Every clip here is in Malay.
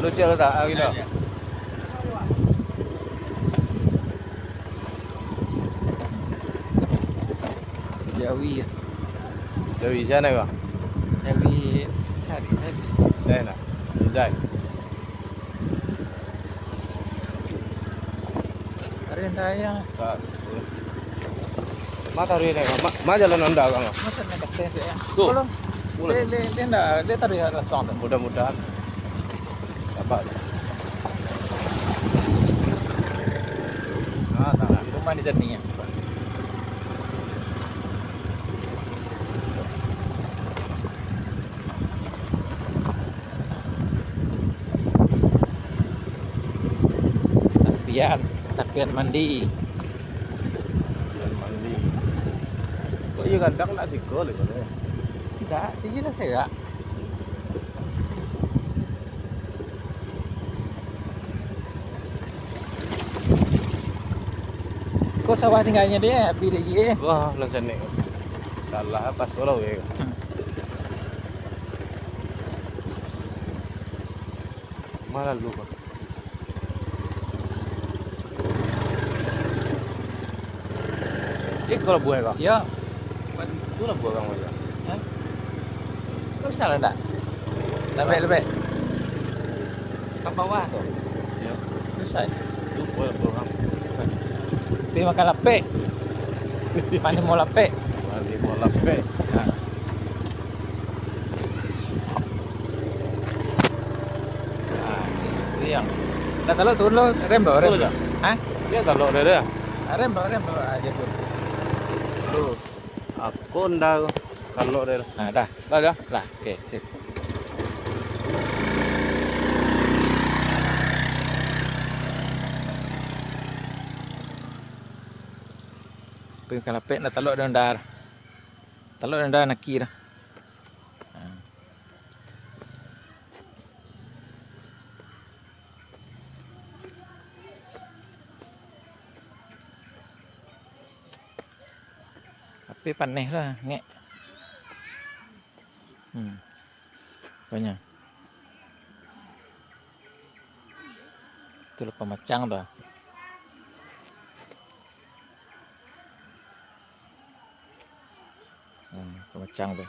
Lucu tak gitu. Jawi ya. Jawi sana kah? Jawi sari. Sana. Jai. Rendaya. Tak. Mata hari ni kah? Ma jalan anda kah? Masa nak teh ya. Tuh. Belum. Le ndak, le taruh ya langsung. Mudah-mudahan. Sabar. Ah, tak. Rumah di sini ya. Tapian mandi. Jalan mandi. Kok iya kadang nak sikol itu. Tidak, ini lah saya. Kok sawah tinggalnya dia, pilih dia. Wah, lang sana. Kalah pas walau ya. Malah lupa. Kalau buah kah? Ya, Itu lah buah kamu aja. kok bisa lah enggak? Lebih. Ke bawah tuh. Ya. Bisa. Itu buah kamu. Tapi makan lepek. Mana mau lepek? Mandi mau lape. Nah. Itu yang. Dah kalau turun rem bawa rem. Turun tak? Hah? Dia taruh dia. Rem bawa aja tuh. Tuh. Aku ndak kalau dia. Nah, dah. Dah. Lah, oke, sip. Makan lepek nak taluk dan dar. Taluk dan dar nak kira. Tapi panih lah, ngek. Banyak. Itu lupa macang dah. Macang tuh.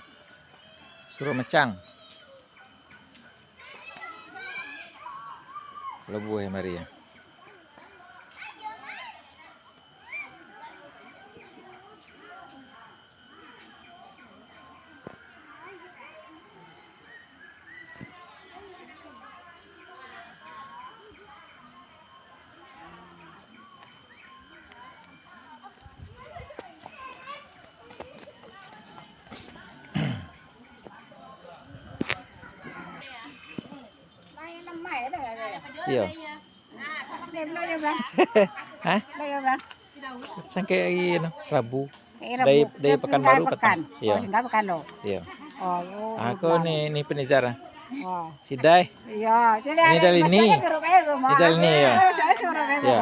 Suruh macang. Kalau buah mari ya. Iya. Hah? Sangke ini Rabu. Dari Pekanbaru petang. Iya. Iya. Aku nih penizara. Si Dai. Iya, Ini dari ini. Ini dari ini ya. Iya.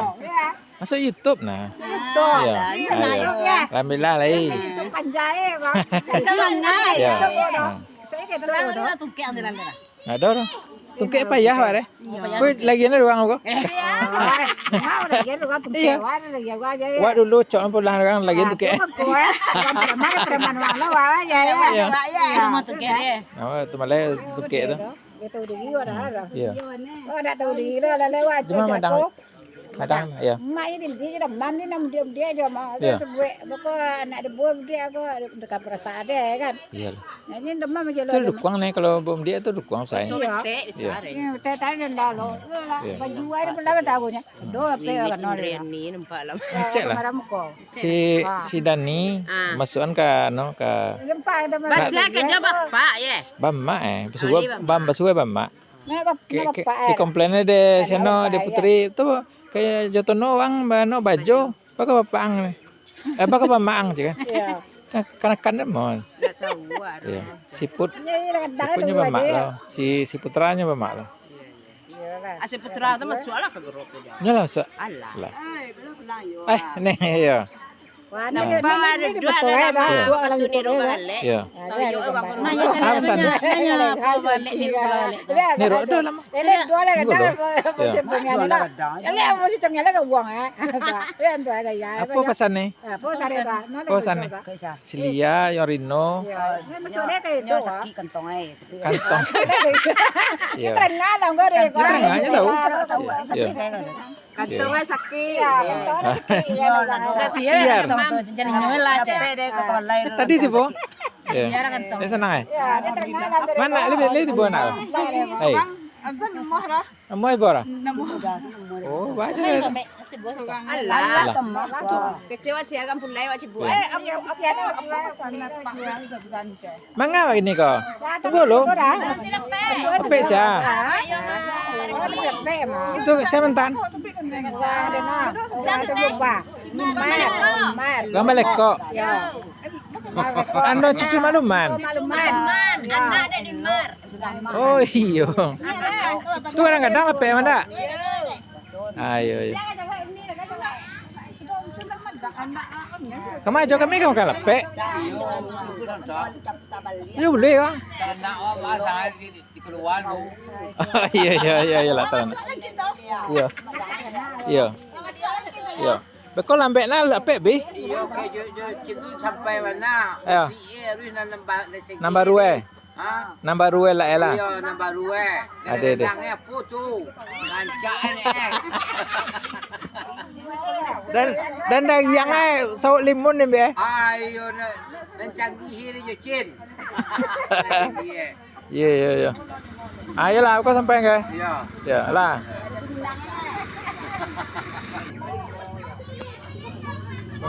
Masuk YouTube nah. Iya. Alhamdulillah lah. Itu panjai, Bang. Iya. Saya kayak terlalu Nah, ada. Tungkek payah Pak deh. Kau lagi ada ruang aku. mau udah gitu kan Iya. Wah dulu cok pulang orang lagi tungkek. Nah, tu malah tungkek tu. Iya. Cuma madang ya. Mak ini dia dah mandi nam dia aja mah. Sebuah pokok anak debu dia aku dekat perasaan dia kan. Iya. Nah ini demam aja Itu dukuang nih kalau bom dia itu dukuang saya. Iya. Ini teh tadi ndak lo. Baju air pun dapat tahunya. Do apa kan Ini nampak lah. Cek lah. Si Dani masukan ke ke Lempak itu Basah ke jawab bapak ya. Bama basuh bama. Di Bapak. komplainnya de seno de putri itu kayak jotono wang bano baju pakai bapang nih. Pakai bamaang juga. Iya. Kan mau. Enggak tahu. Iya. Siput. Siputnya Siputnya bamak lo. Si putranya bamak lo. Asal putra tu masuk lah ke grup tu. Nyala so. Alah. Lah. Belum pulang yo. Nih ya. Wah, Nampak ada dua ada nama waktu ni rumah balik. Ya. Tahu yo orang pun. Ah, pesan. balik ni rumah balik. Ni ro ada lama. Ele dua le Tunggu kadang dulu. mo cem pengen na. Ele mo si ceng ele ka buang Ele tu aga ya. Apa pesan nih? Apa sare ka? Apa pesan nih? Silia, Yorino, Masuk dia kayak itu. Kantong ai. kantong. Dia Iya. terengah lah kau deh. Terengahnya tahu. Iya. Kantong ai sakit. Biar. Jadi nyola capek deh kepala lahir. Tadi tiba. Ya. Biar kantong. Dia senang ya? Ya, dia terengah lah. Mana lebih tiba nak? Hai. Absan rumah dah. Amoy bora. Oh, baca deh. Allah. Kecewa sih akan pulai wajib buat. Mangga ini kau. Tunggu lo. Apa sih? Itu sebentar. Gambar lekok. Ando cucu maluman. Anak ada di mar. Oh iyo. Itu kadang-kadang apa ya mana? Ayo. Kemana kami kamu kan lepek? Ya boleh kan? Iya lah tahu. Iya. Iya. Iya. Bekal lambek na lepek bi? Iya, cikgu sampai mana? Ayo. Nambah ruwe. Ha? Nambah ruwe lah elah. Iya, nambah ruwe. Ada. Kadang-kadang apa tu? Rancak ni Dan yang saut limun ni be. Ayo, dan canggih ni je cin. Iya. Ayolah kau sampai ke? Iya. Ya lah.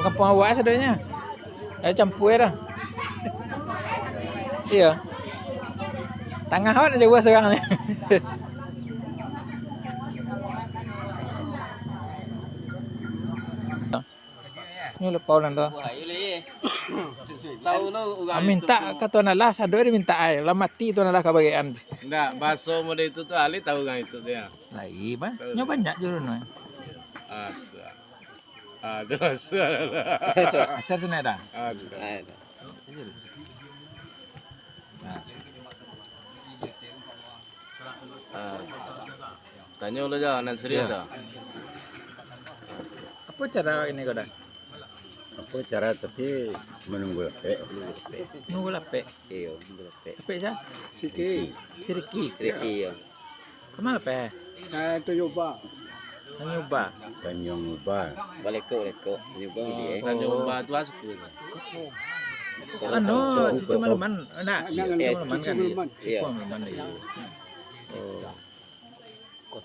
Kampung awak sebenarnya. Ada campur dah. Iya. Tengah awak ada buat sekarang ni. Ni lepau lang tu. Tahu no orang Minta ke tuan Allah, sadu dia minta air. Lah mati tuan Allah kebagian. Enggak, bakso model itu tuh Ali tahu kan itu dia. Lagi ban. Nyo banyak je rumah. Asa. Ada asa. Asal sana dah. Ada. Tanya lo jangan nan serius ah. Apa cara ini kau dah? Apa cara tapi menunggu lepek? Nunggu lapek. Iya, betul. Lapek sah? Sikit. Siriki. Iya. Kemana lapek? Itu coba. Hanya ubah. Tanjung ubah. Balik kok. Juga dia. Tanya ubah tu asuk. Ano, cucu maluman. Nak, cucu maluman kan? Iya. Cucu maluman dia. Oh.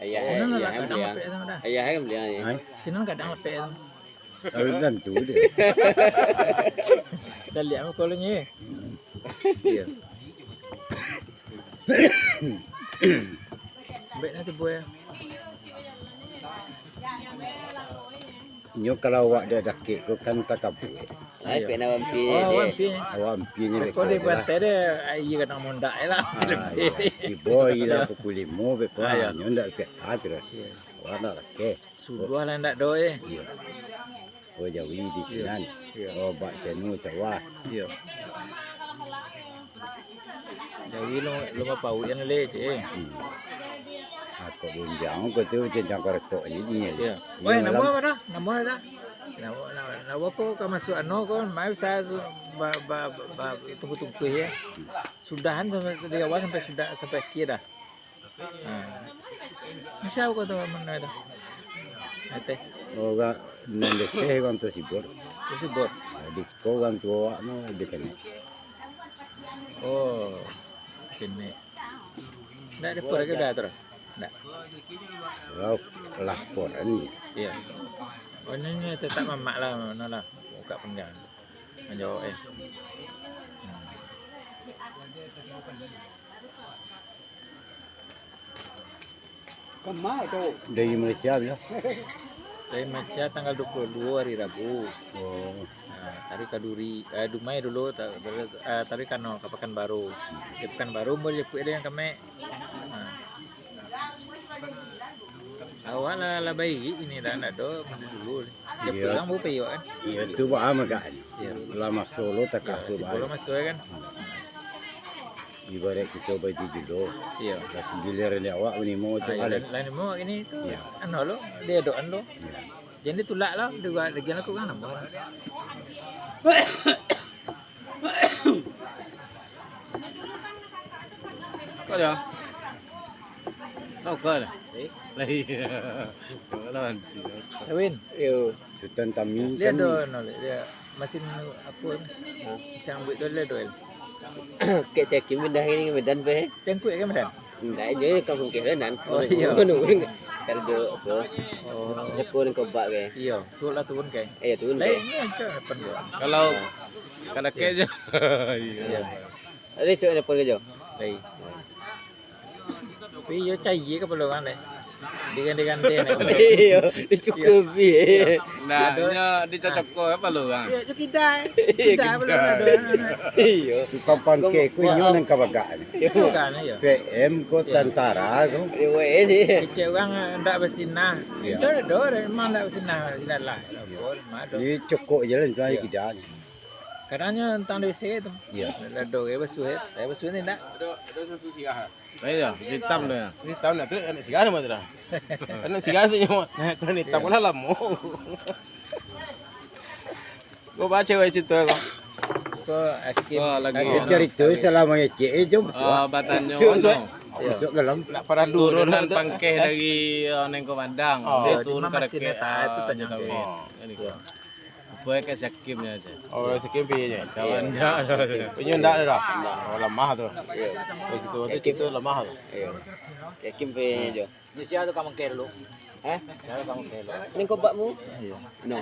Ayah, Sinan lah kadang lapek sama dah. ayah kan beli ni. Hai. Sinan kadang lapek sama. Dan tu dia. Saya lihat muka lu ni. Iya. Baik nanti buaya. Nyo kalau awak dia dakik kau kan tak kabur. Ai pena wampi Oh, wampi. Awak ampinya Kau dia buat tera, iya kadang mondak lah. Boy lah pukul 5 bepo. Ah, ya. Nyo ndak ke atur. Awak nak dakik. Sudah lah ndak doe. Iya. Oh jawi di sinan. Iya. Oh bak jenu cawa. Iya. Jadi lu mau yang le je. Aku bunjang ko tu jenjang korek ni ni. Iya. Oh, nama apa dah? Nama dah. Nama ko ka masuk ano ko, mai saya tunggu ya. Sudahan sampai dari awal sampai akhir dah. Masya ko tu mana dah. Ate. Oh ga nende ke kan tu sibur. Disebut. Di ko kan tu awak no dekan. Oh. Kene. Ndak ada pura ke dah terus. Ndak. Laporan ni. Iya. Oh ini tetap mamak lah, mana lah. Buka pinggang. Menjawab Dari Malaysia ya. Dari Malaysia tanggal 22 hari Rabu. Oh. Tarik Kaduri, Dumai dulu, tarik Kano, ke Pekanbaru. Di Pekanbaru boleh jemput dia yang kami. Awak lah bayi ini dah nak do dulu. Dia Iya. pulang mau pergi kan. Iya tu bah makan. Iya. Lama solo tak Di tu bah. pulau masuk kan. Ibarat kita baju judo. Iya. Tapi giliran dia awak ni mau tu ada. Lain mau ini tu. Iya. Anu lo, dia doan lo. Ya. Jadi tulak lah, dia gua lagi aku kan apa. Có được không? Tao cơ này. Đây. Đó Kawin. Yo. Sultan Tami Dia kan. do no dia mesin apa ni. Cang buat do le do. Kek saya kim pindah ini ke Medan pe. Cang kuat kan medan. Ndak je kau mungkin Medan. Oh, iya. Kalau do apa? Oh. Sekon kau bak ke. Iya, tu lah turun kai. Tu Lain ni aja depan dia. Kalau kada ke je. Iya. Ada cok depan ke jo. Lain. Tapi yo cai ke perlu kan le. Digan-digan dia ni. Iya, cukup bi. Nah, nya dicocok ko apa lu kan? Ya, kidai. Kidai perlu ada. Iya. Tu kapan ke ku nyo nang kabagaan. Bukan ya. PM ko tentara ko. Yo ini. Kecil orang ndak bersinah. Iya. Do memang ndak bersinah tidak lah. Mado. Ni cokok je lah saya kita ni. Kadangnya tentang WC tu. Iya. Do ke basuh. Saya basuh ni ndak. Đấy rồi, hitam rồi. Hitam là tức là xì gà mà rồi. Cái xì gà gì nhưng mà cái hitam nó là mồ. Có ba cewek situ kok. Ko akhir lagi. Cerita selama ye jom. Batannya Masuk dalam. Nak para turunan pangkeh dari neng komandang. Dia turun ke mesin itu tanya. Boleh ke sakimnya aja. Oh, sekian pi je. Kawan punya ndak dah. Oh, lemah tu. Itu lemah tu. Iya. Kek kim pe jo. Ni siapa tu kamu care lu? Siapa kamu care lu? Ning kau bakmu? Iya. No.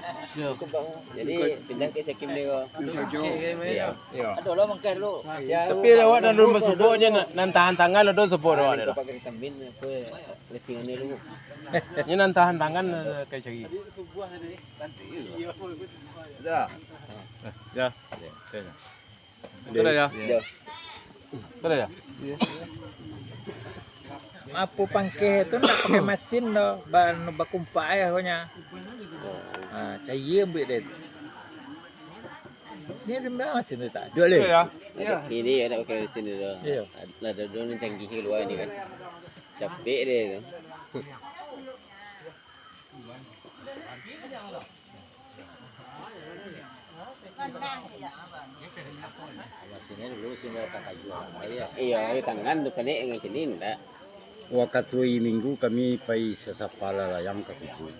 Kau bakmu. Jadi pindah ke Sekim ni ko. Iya. Iya. Aduh lo mengcare lu. Tapi awak dah rumah sebutnya nan tahan tangan lo do sebut awak dah. Pakai vitamin apa letting ni lu. Ni nan tahan tangan kayak cari. Dah. Ya. Sudah ya. Jo. Sudah ya. Apa pangkeh tu nak pakai mesin dah, ban bakumpak ya hanya. Cair ambil dia. Ni dia mesin tu tak. Dua le. Ya. Ini ada pakai sini dah. Iya. Ada drone canggih keluar ni kan. Capek dia tu. Mesinnya dulu mesin kakak jual. Iya, tangan tu panik dengan sini ndak. Waktu minggu kami pai sesapala layang ke kubu.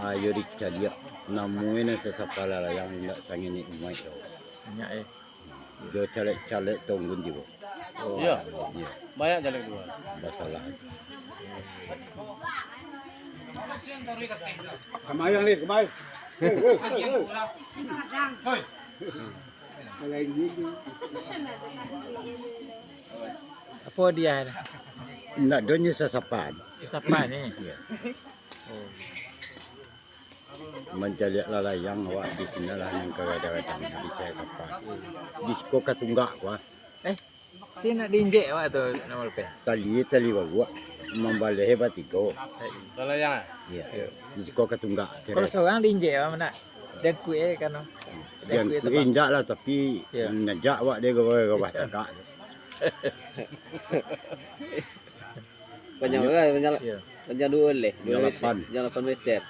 Ayo dicari namuin sesapala layang ndak sangini umai tu. Banyak Jo calek tonggun jibo. Iya. Iya, Banyak jalan dua. masalah. Kemayang ni, kemayang. Apa dia? Ndak donya sesapan. Siapa ni? Iya. Mencari layang awak di sini lah yang kadang-kadang di saya sapa. Disko katunggak wah. Dia nak diinjek awak tu nama lepas. Tali bawa membalik hebat iko. Kalau yang Iya. Disko katunggak. Kalau seorang diinjek awak mana? Dia kuih kan? Yang indak lah tapi Ya. najak awak dia gawah takak. Panjang berapa? Ya. Panjang 2 leh. 8. Jangan 8 meter.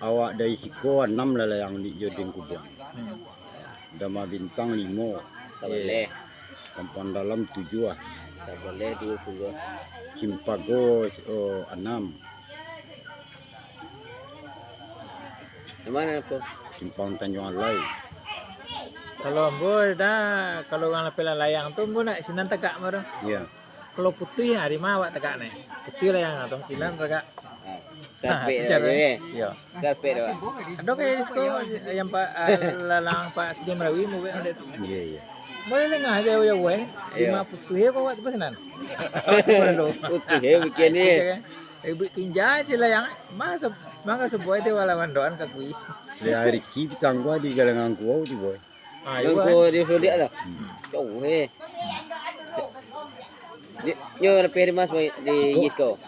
Awak dari siko 6 lah yang di joding kubang. Dama bintang 5. Saboleh. Kampung dalam 7 ah. Saboleh 20. Cimpago 6. Di mana apa? Simpang Tanjung Alai. Kalau ambo dah, kalau orang lepel layang tu ambo nak sinan tegak maro. Ya. Kalau putih hari mah awak tegak ni. Putih layang tu sinan tegak. Sampai Cara dah. ya. Sampai dah. Ada kayak di sekolah yang Pak lalang Pak Sidi Merawi mau ada tu. Iya, iya. Boleh lengah aja ya weh. Lima putih kau buat apa sinan? Utuh bikin ni. Ibu tunja je layang. Masa sebuah itu wala mandoan kakui. Dia Riki tangguh di galangan kuau di boy. Yang ko dia sudah dia dah. Jauh he. Nyo lebih mas di Gisko.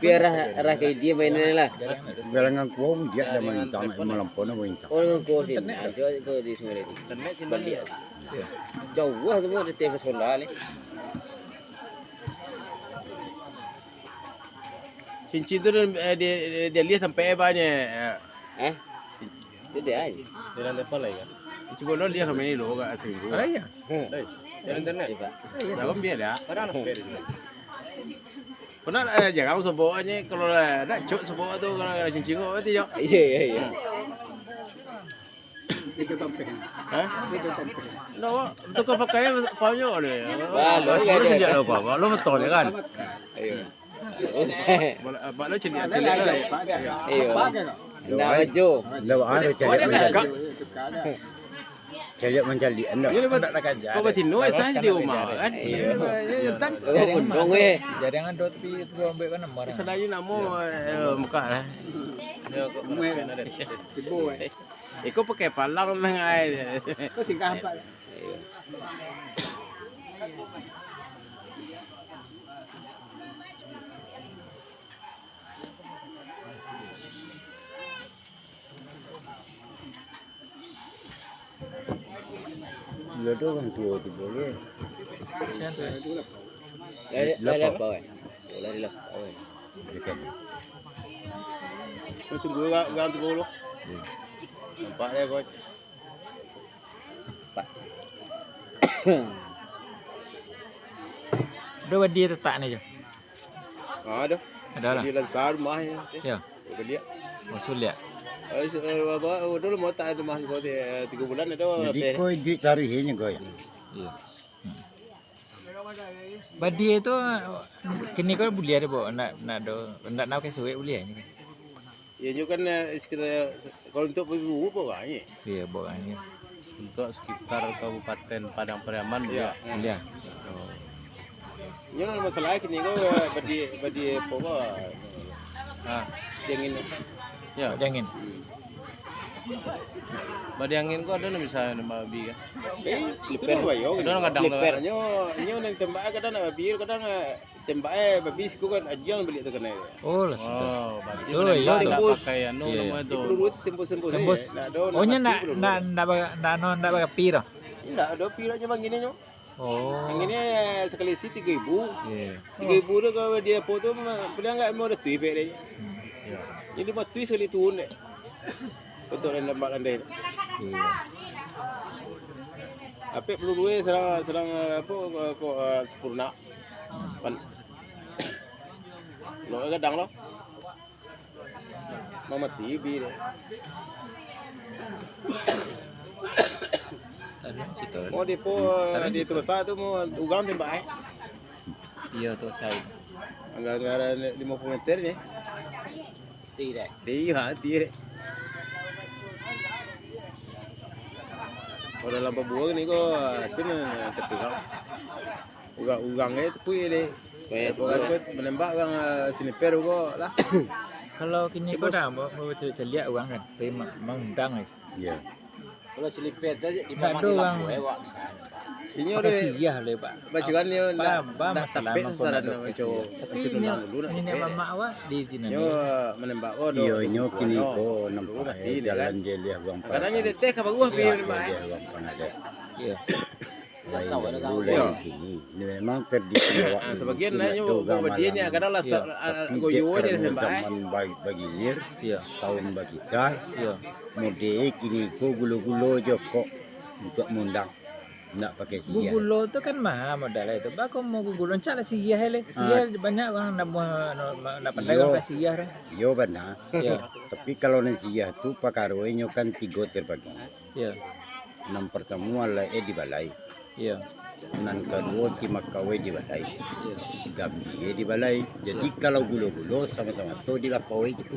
Biar arah kayak dia mainan lah. Galangan kuong dia ada main melampau na main. Oh nang ko sin. Ajo ko di sungai itu. Balik. Jauh tu mau di TV solar ni. Cincin tu dia lihat sampai banyak. Dia aja. Dia lepas lagi kan. Cuba lo lihat kami lo kat seminggu. Ah, iya. Jalan internet. Dalam biar dah. Pernah jangan sebab ni kalau nak cok sebab tu kalau ada cincin kau berarti jauh. Iya. Hah? Lo tu kau pakai banyak ni. Lo Lo tidak lo apa? Lo betul kan? Ayo. Pak lo celik lah. Ayo. Nak maju. Lawa ada cari mencari anda. Jadi kau berarti no saya di rumah kan? Tentang. Bundong Jaringan dot pi tu ambil kan nomor. Sedaya nama muka lah. Iko pakai palang nang ai. Kau singgah apa? Lo tu orang tua tu boleh. Lari apa? Lari lah. Dekat. Kau tunggu orang tu dulu. Nampak dia kau. Dua dia letak ni je. Ada. Ada lah. Dia lancar rumah ni. Ya. Kau lihat. Masuk lihat. Apa dulu mau tak ada rumah kau 3 bulan ada. Jadi kau di tarikhnya kau. Iya. Badi itu kini kau boleh ada bo nak do nak ke suwe boleh ni. Ya juga kan sekitar kalau untuk ibu apa kan ni? Iya bo ni. Untuk sekitar Kabupaten Padang Pariaman ya. Iya. Ini masalah kini kau badi apa kau? Yang ini. Ya, jangan. Badi angin kau ada misalnya nama babi kan? Slipper. Kadang kadang nyo nang tembak kadang nak babi kadang tembak babi siku kan ajang beli tu kena. Oh, lah. Oh, berarti Oh, iya tu. pakai anu nama tu. Peluru tembus. Tembus. Oh, nya nak pi dah. Tidak, ada pila je bang gini nyo. Oh. Yang ini sekali si 3,000. Iya. 3,000 tu kalau dia potong boleh enggak mau ada tui pek dia. Jadi mau tui sekali turun deh. Untuk lembat landai. Iya. Apa peluru serang apa kok sempurna. Pan. Lo kadang lo. Mama TV deh. Tadi situ. Mau depo di tu besar tu mau ugang tembak Iya tu saya. Anggaran 50 meter ni. Tidak. Dia hati. Kalau dalam buang ni kau tu nak terpegang. Ugang ni tu ni. Kayak kau menembak orang sniper kau lah. Kalau kini kau dah mau celiak orang kan, tapi mengundang ni. Ya. Kalau slipper tu di Tak mana ada di orang. lampu wak besar. Ini Pakai ada siyah le pak. bacakan ni nak masalah tapi mampu sasaran nak macam siyah. Tapi ini mama awak di sini. Yo menembak kau Iyo nyo kini ko nampak mati ni jalan kan. dia lihat bang. Kadang ni detek apa gua pi menembak. Iya. Sasau ada kau. Lain kini ini memang terdiri awak. Sebagian nanya bawa dia ni kadang lah goyo dia menembak. Bagi nir, Iya. tahun bagi car, Iya. mode kini ko gulo-gulo jokok untuk mundang. Nak pakai siyah. Gugulo tu kan mahal modal itu. Ba kau mau gugulo cak siyah le. Siyah banyak orang nak pandai Iyo. pakai siyah dah. Yo benar. Iya. Tapi kalau nang siyah tu pakaroe kan 3 terbagi. Iya. Nam pertama lah di balai. Iya. Nan kedua timakawe di balai. Gambi di balai. Jadi kalau gulo-gulo sama-sama tu di lapawai tu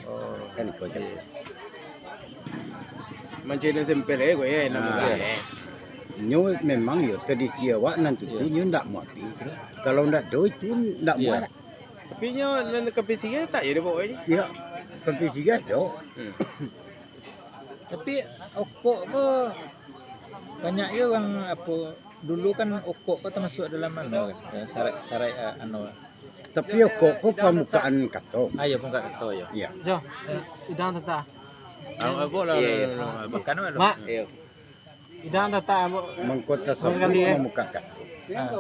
Oh. kan kau jadi. Macam ni sempel gue nama Nyo memang yo tradisi awak nanti tu nyo ndak mau pi. Kalau ndak do itu ndak Iya. mau. Tapi nyo nan kapisinya tak jadi bawa ni. Ya. Tapi siga do. Tapi okok ko banyak je orang apa dulu kan Oko kau termasuk dalam mana kan? Sarai anu. Tapi kok pamukaan kato. Ayo pun kat ketua ya. Ya. Jo, idang tata. Aku lah. Makan apa? Mak, Iya. idang tata mo. Mengkota Sekali, sampai ya. pamuka kato.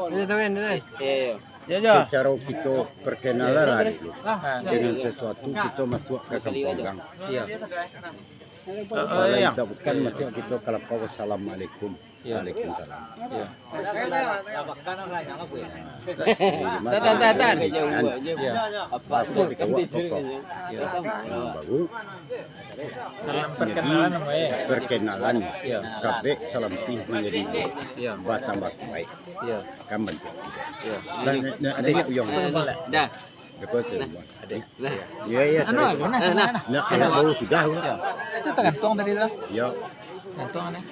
Ini tawin, ini. Iya. Ya ya. Secara kita perkenalan lah dulu. Ah, Dengan sesuatu kita masuk ke kampung gang. Iya. Kalau kita bukan masuk kita kalau kau assalamualaikum. Iya. Waalaikumsalam. Iya. Tan. Iya. Apa di kawak pokok. Baru Salam perkenalan nama ya. perkenalan. Iya. Kabeh salam tih menjadi Iya. batambah baik. Iya. Kan bentuk. Iya. Dan ada uyang. Dah. Dapat tu. Nah. Ya ya. Anu, mana? Nak kalau baru sudah. Itu tergantung tadi tu. Ya. Gantung kan?